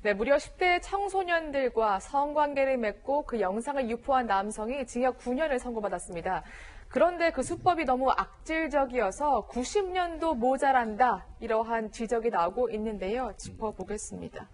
네, 무려 10대 청소년들과 성관계를 맺고 그 영상을 유포한 남성이 징역 9년을 선고받았습니다. 그런데 그 수법이 너무 악질적이어서 90년도 모자란다, 이러한 지적이 나오고 있는데요. 짚어보겠습니다.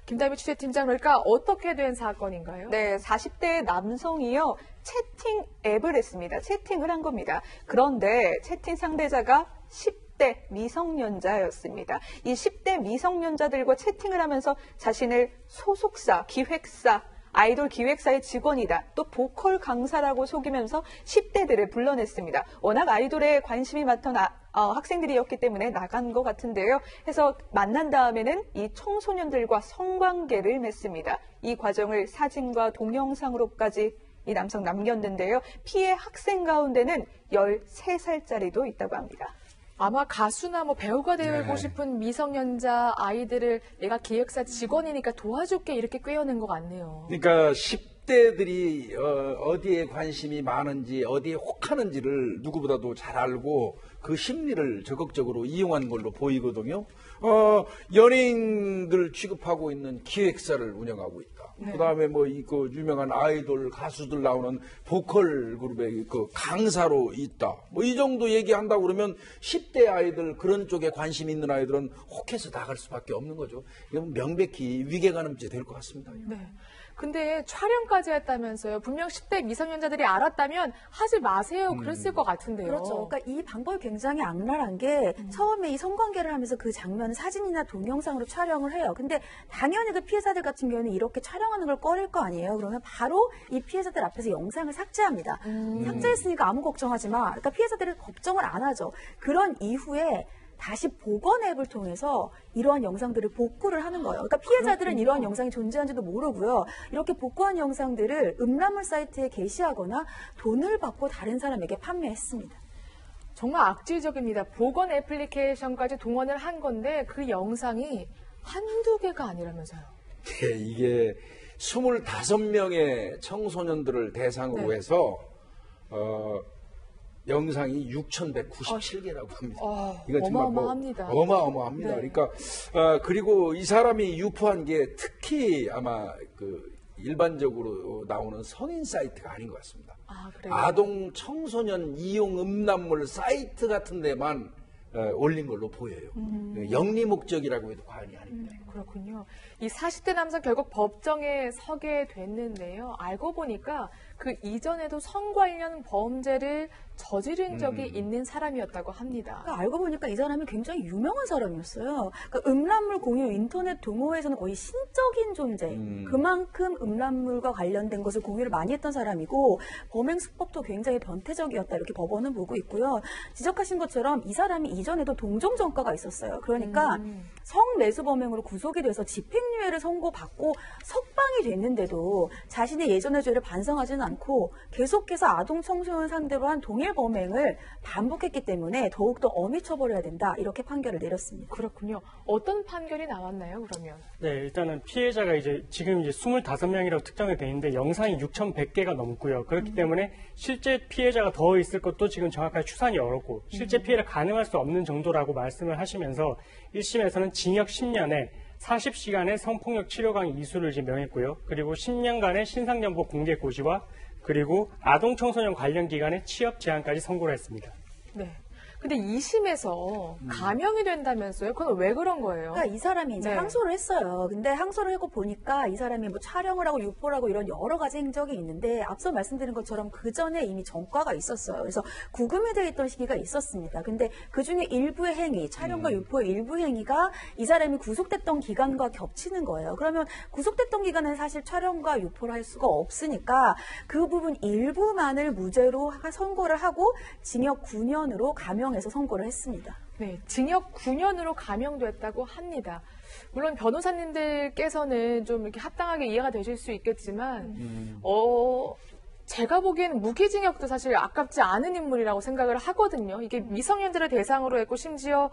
김다미 취재팀장, 그러니까 어떻게 된 사건인가요? 네, 40대 남성이요. 채팅 앱을 했습니다. 채팅을 한 겁니다. 그런데 채팅 상대자가 10대 미성년자였습니다. 이 10대 미성년자들과 채팅을 하면서 자신을 소속사, 기획사, 아이돌 기획사의 직원이다, 또 보컬 강사라고 속이면서 10대들을 불러냈습니다. 워낙 아이돌에 관심이 많던 학생들이었기 때문에 나간 것 같은데요. 해서 만난 다음에는 이 청소년들과 성관계를 맺습니다. 이 과정을 사진과 동영상으로까지 이 남성 남겼는데요. 피해 학생 가운데는 13살짜리도 있다고 합니다. 아마 가수나 뭐 배우가 되고 싶은 미성년자 아이들을 내가 기획사 직원이니까 도와줄게 이렇게 꿰어낸 것 같네요. 그러니까 10대들이 어디에 관심이 많은지 어디에 혹하는지를 누구보다도 잘 알고 그 심리를 적극적으로 이용한 걸로 보이거든요. 연예인들 취급하고 있는 기획사를 운영하고 있다. 네. 그다음에 뭐 그 유명한 아이돌 가수들 나오는 보컬 그룹의 그 강사로 있다. 뭐 이 정도 얘기한다고 그러면 10대 아이들 그런 쪽에 관심 있는 아이들은 혹해서 나갈 수밖에 없는 거죠. 이건 명백히 위계간음죄 될 것 같습니다. 네. 근데 촬영까지 했다면서요. 분명 10대 미성년자들이 알았다면 하지 마세요. 그랬을 것 같은데요. 그렇죠. 그러니까 이 방법이 굉장히 악랄한 게 처음에 이 성관계를 하면서 그 장면을 사진이나 동영상으로 촬영을 해요. 근데 당연히 그 피해자들 같은 경우는 이렇게 촬영하는 걸 꺼릴 거 아니에요. 그러면 바로 이 피해자들 앞에서 영상을 삭제합니다. 삭제했으니까 아무 걱정하지 마. 그러니까 피해자들이 걱정을 안 하죠. 그런 이후에 다시 복원 앱을 통해서 이러한 영상들을 복구를 하는 거예요. 그러니까 피해자들은 이러한 영상이 존재한지도 모르고요. 이렇게 복구한 영상들을 음란물 사이트에 게시하거나 돈을 받고 다른 사람에게 판매했습니다. 정말 악질적입니다. 복원 애플리케이션까지 동원을 한 건데 그 영상이 한두 개가 아니라면서요. 네, 이게 25명의 청소년들을 대상으로 해서 영상이 6,197개라고 합니다. 이거 정말 어마어마합니다. 어마어마합니다. 네. 그러니까 그리고 이 사람이 유포한 게 특히 아마 그 일반적으로 나오는 성인 사이트가 아닌 것 같습니다. 그래요? 아동 청소년 이용 음란물 사이트 같은 데만 올린 걸로 보여요. 영리 목적이라고 해도 과언이 아닙니다. 그렇군요. 이 40대 남성 결국 법정에 서게 됐는데요. 알고 보니까 그 이전에도 성 관련 범죄를 저지른 적이 있는 사람이었다고 합니다. 그러니까 알고 보니까 이 사람이 굉장히 유명한 사람이었어요. 그러니까 음란물 공유 인터넷 동호회에서는 거의 신적인 존재, 그만큼 음란물과 관련된 것을 공유를 많이 했던 사람이고 범행 수법도 굉장히 변태적이었다, 이렇게 법원은 보고 있고요. 지적하신 것처럼 이 사람이 이전에도 동종 전과가 있었어요. 그러니까 성매수 범행으로 구속이 돼서 집행유예를 선고받고 석방이 됐는데도 자신의 예전의 죄를 반성하지는 않고 계속해서 아동 청소년 상대로 한 동일 범행을 반복했기 때문에 더욱더 엄히 처벌해야 된다, 이렇게 판결을 내렸습니다. 그렇군요. 어떤 판결이 나왔나요, 그러면? 네, 일단은 피해자가 지금 25명이라고 특정이 돼 있는데 영상이 6,100개가 넘고요. 그렇기 때문에 실제 피해자가 더 있을 것도 지금 정확하게 추산이 어렵고 실제 피해를 가늠할 수 없는 정도라고 말씀을 하시면서 1심에서는 징역 10년에 40시간의 성폭력 치료 강의 이수를 지금 명했고요. 그리고 10년간의 신상정보 공개 고지와 그리고 아동 청소년 관련 기관의 취업 제한까지 선고를 했습니다. 네. 근데 2심에서 감형이 된다면서요? 그건 왜 그런 거예요? 그러니까 이 사람이 이제 네. 항소를 했어요. 근데 항소를 하고 보니까 이 사람이 뭐 촬영을 하고 유포를 하고 이런 여러 가지 행적이 있는데 앞서 말씀드린 것처럼 그 전에 이미 전과가 있었어요. 그래서 구금이 되어 있던 시기가 있었습니다. 근데 그 중에 일부의 행위, 촬영과 유포의 일부 행위가 이 사람이 구속됐던 기간과 겹치는 거예요. 그러면 구속됐던 기간은 사실 촬영과 유포를 할 수가 없으니까 그 부분 일부만을 무죄로 선고를 하고 징역 9년으로 감형해서 선고를 했습니다. 네, 징역 9년으로 감형됐다고 합니다. 물론 변호사님들께서는 좀 이렇게 합당하게 이해가 되실 수 있겠지만, 제가 보기에는 무기징역도 사실 아깝지 않은 인물이라고 생각을 하거든요. 이게 미성년자를 대상으로 했고 심지어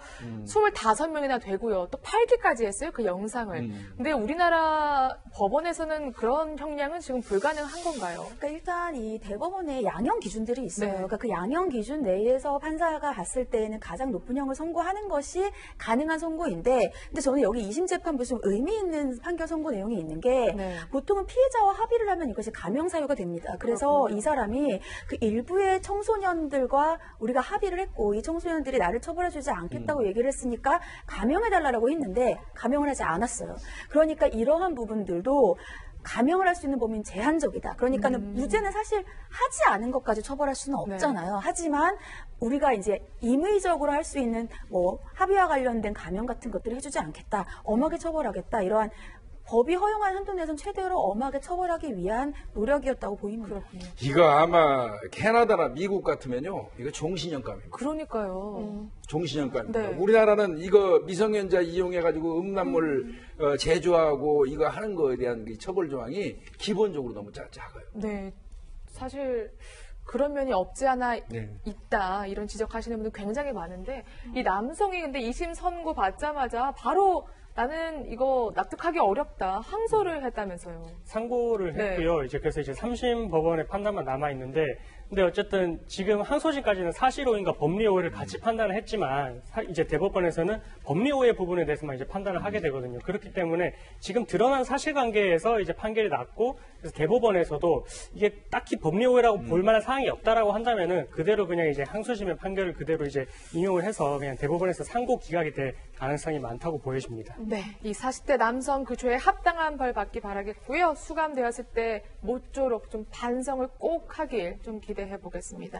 25명이나 되고요. 또 8기까지 했어요. 그 영상을. 근데 우리나라 법원에서는 그런 형량은 지금 불가능한 건가요? 그러니까 일단 이 대법원에 양형 기준들이 있어요. 네. 그러니까 그 양형 기준 내에서 판사가 봤을 때는 가장 높은 형을 선고하는 것이 가능한 선고인데, 근데 저는 여기 2심 재판부 좀 의미 있는 판결 선고 내용이 있는 게 네. 보통은 피해자와 합의를 하면 이것이 감형 사유가 됩니다. 그래서 이 사람이 그 일부의 청소년들과 우리가 합의를 했고 이 청소년들이 나를 처벌해주지 않겠다고 얘기를 했으니까 감형해달라고 했는데 감형을 하지 않았어요. 그러니까 이러한 부분들도 감형을 할 수 있는 범위는 제한적이다. 그러니까는 무죄는 사실 하지 않은 것까지 처벌할 수는 없잖아요. 하지만 우리가 이제 임의적으로 할 수 있는 뭐 합의와 관련된 감형 같은 것들을 해주지 않겠다. 엄하게 처벌하겠다. 이러한 법이 허용한 한도 내에서는 최대로 엄하게 처벌하기 위한 노력이었다고 보입니다. 이거 아마 캐나다나 미국 같으면요, 이거 종신형감입니다. 그러니까요. 종신형감입니다. 네. 우리나라는 이거 미성년자 이용해가지고 음란물 제조하고 이거 하는 거에 대한 이 처벌 조항이 기본적으로 너무 작아요. 네. 사실 그런 면이 없지 않아 네. 있다. 이런 지적하시는 분들 굉장히 많은데 이 남성이 근데 2심 선고 받자마자 바로 나는 이거 납득하기 어렵다. 항소를 했다면서요. 상고를 네. 했고요. 이제 그래서 이제 3심 법원의 판단만 남아 있는데, 근데 어쨌든 지금 항소심까지는 사실오해인가 법리오해를 같이 판단을 했지만 이제 대법원에서는 법리오해 부분에 대해서만 이제 판단을 하게 되거든요. 그렇기 때문에 지금 드러난 사실관계에서 이제 판결이 났고, 그래서 대법원에서도 이게 딱히 법리오해라고 볼 만한 사항이 없다라고 한다면은 그대로 그냥 이제 항소심의 판결을 그대로 이제 인용을 해서 그냥 대법원에서 상고 기각이 될 가능성이 많다고 보여집니다. 네, 이 40대 남성 그 죄에 합당한 벌 받기 바라겠고요. 수감되었을 때 모쪼록 좀 반성을 꼭 하길 좀 기대해 보겠습니다.